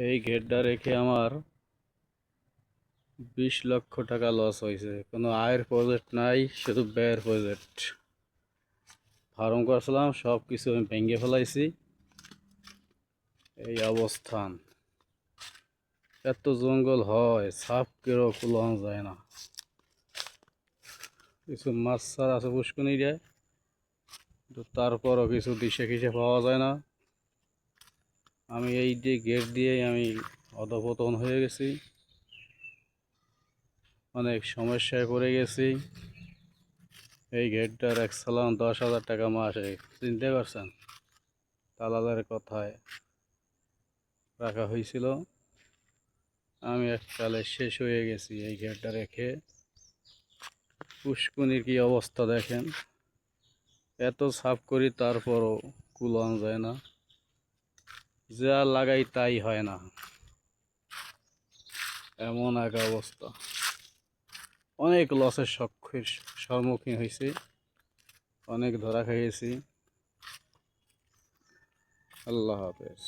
এই ঘেরটা রেখে আমার 20 লক্ষ টাকা লস হয়েছে। কোনো আয়ের প্রজেক্ট নাই, শুধু ব্যয়ের প্রজেক্ট। ফার্ম করছিলাম, সব কিছু আমি ভেঙে ফেলাইছি। এই অবস্থান। এত জঙ্গল হয়, সাপ কেউ কুলানো যায় না। কিছু মাছ ছাড় আছে পুষ্কুনি যায়, কিন্তু তারপরও কিছু দিশে খিসে পাওয়া যায় না। আমি এই যে গেট দিয়েই আমি অধপতন হয়ে গেছি, অনেক সমস্যায় পড়ে গেছি। এই গেটটার এক সালাম 10,000 টাকা মাসে, চিনতে পারছেন? দালালের কথায় রাখা হয়েছিল। আমি এককালে শেষ হয়ে গেছি এই গেটটা রেখে। পুষ্কুনির কি অবস্থা দেখেন, এত সাফ করি তারপরও কুলানো যায় না, যা লাগাই তাই হয় না, এমন এক অবস্থা। অনেক লসের সম্মুখীন হয়েছি, অনেক ধরা খাইয়েছি। আল্লাহ হাফেজ।